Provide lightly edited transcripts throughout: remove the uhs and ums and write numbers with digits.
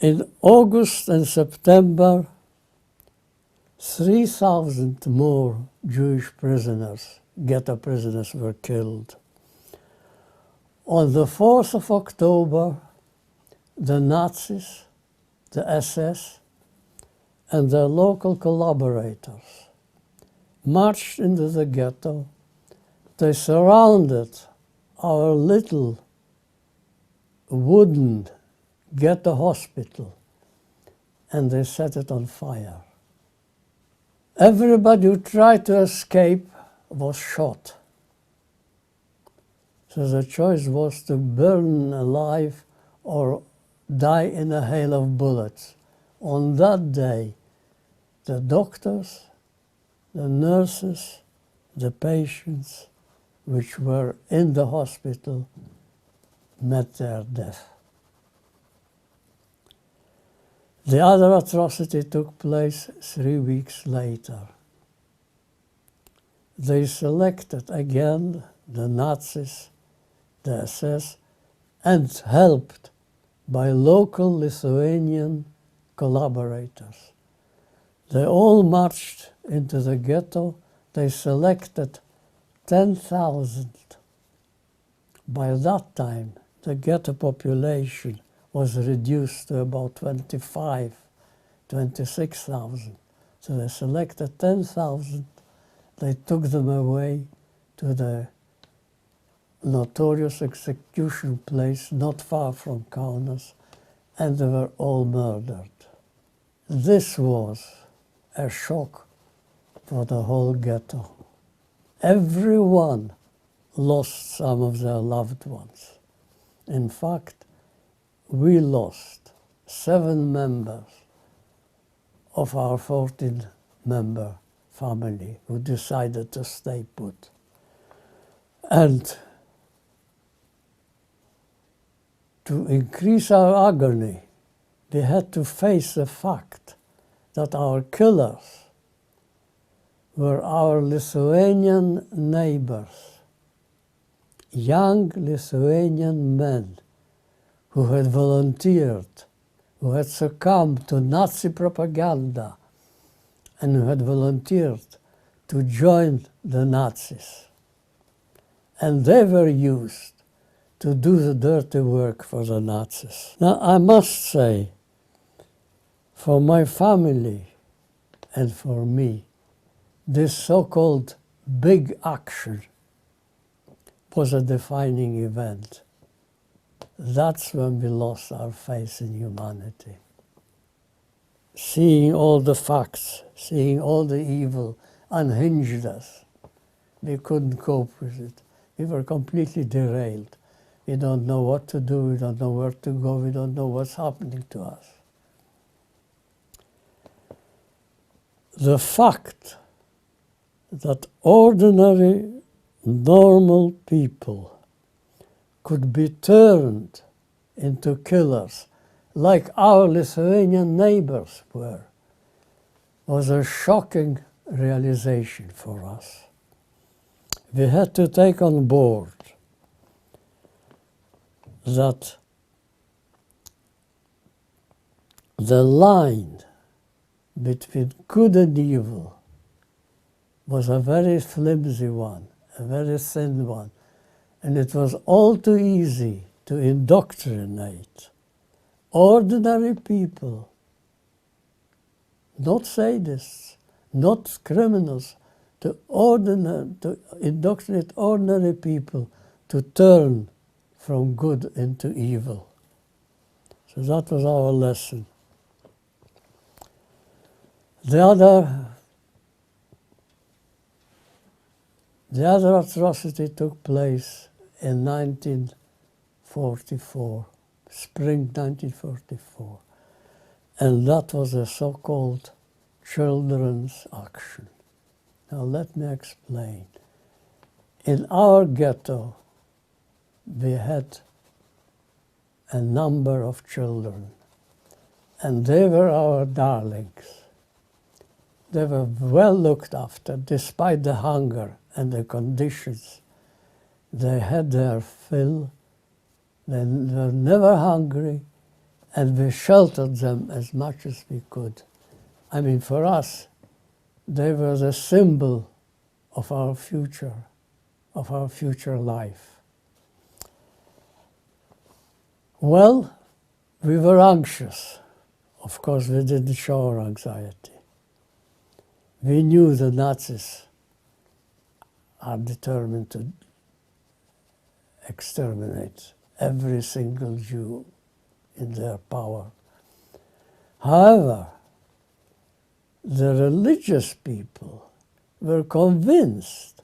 In August and September, 3,000 more Jewish prisoners, ghetto prisoners, were killed. On the 4th of October, the Nazis, the SS, and their local collaborators marched into the ghetto. They surrounded our little wooden ghetto hospital and they set it on fire. Everybody who tried to escape was shot. So the choice was to burn alive or die in a hail of bullets. On that day, the doctors, the nurses, the patients which were in the hospital met their death. The other atrocity took place 3 weeks later. They selected again the Nazis, the SS, and helped by local Lithuanian collaborators. They all marched into the ghetto. They selected 10,000. By that time, the ghetto population was reduced to about 26,000. So they selected 10,000. They took them away to the notorious execution place not far from Kaunas, and they were all murdered. This was a shock for the whole ghetto. Everyone lost some of their loved ones. In fact, we lost 7 members of our 14-member family who decided to stay put. And to increase our agony, we had to face the fact that our killers were our Lithuanian neighbors, young Lithuanian men who had volunteered, who had succumbed to Nazi propaganda, and who had volunteered to join the Nazis. And they were used to do the dirty work for the Nazis. Now, I must say, for my family and for me, this so-called big action was a defining event. That's when we lost our faith in humanity. Seeing all the facts, seeing all the evil unhinged us. We couldn't cope with it. We were completely derailed. We don't know what to do, we don't know where to go, we don't know what's happening to us. The fact that ordinary, normal people could be turned into killers like our Lithuanian neighbors were was a shocking realization for us. We had to take on board that the line between good and evil was a very flimsy one, a very thin one, and it was all too easy to indoctrinate ordinary people, not sadists, not criminals, to indoctrinate ordinary people to turn from good into evil. So that was our lesson. The other atrocity took place in 1944, spring 1944, and that was a so-called children's action. Now let me explain. In our ghetto, we had a number of children, and they were our darlings. They were well looked after, despite the hunger and the conditions. They had their fill, they were never hungry, and we sheltered them as much as we could. I mean, for us, they were the symbol of our future life. Well, we were anxious. Of course, we didn't show our anxiety. We knew the Nazis are determined to exterminate every single Jew in their power. However, the religious people were convinced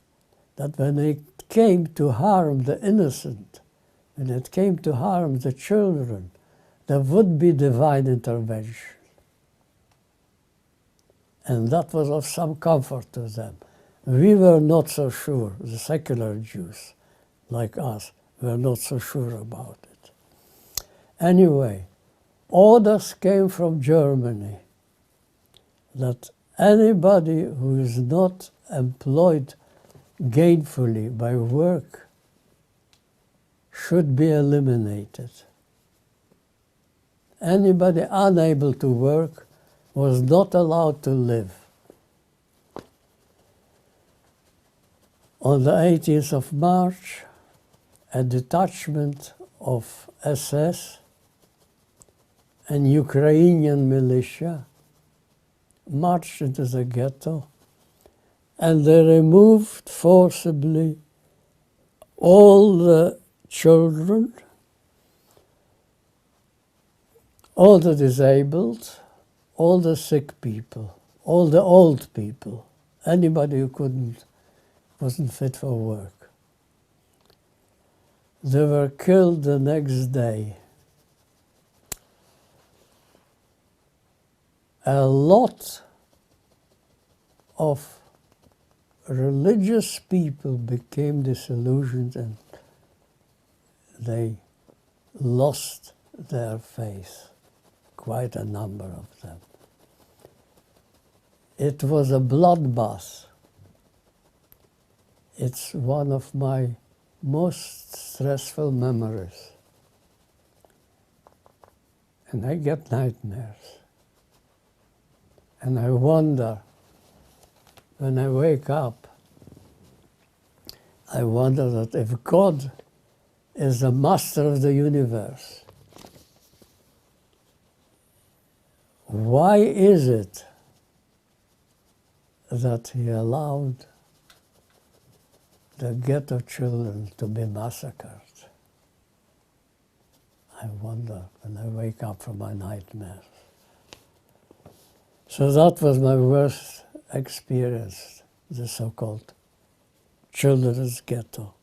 that when it came to harm the innocent, when it came to harm the children, there would be divine intervention. And that was of some comfort to them. We were not so sure, the secular Jews like us were not so sure about it. Anyway, orders came from Germany that anybody who is not employed gainfully by work should be eliminated. Anybody unable to work was not allowed to live. On the 18th of March, a detachment of SS and Ukrainian militia marched into the ghetto, and they removed forcibly all the children, all the disabled, all the sick people, all the old people, anybody who wasn't fit for work. They were killed the next day. A lot of religious people became disillusioned and they lost their faith, quite a number of them. It was a bloodbath. It's one of my most stressful memories. And I get nightmares. And I wonder, when I wake up, I wonder that if God is the master of the universe, why is it that he allowed the ghetto children to be massacred? I wonder when I wake up from my nightmares. So that was my worst experience, the so-called children's ghetto.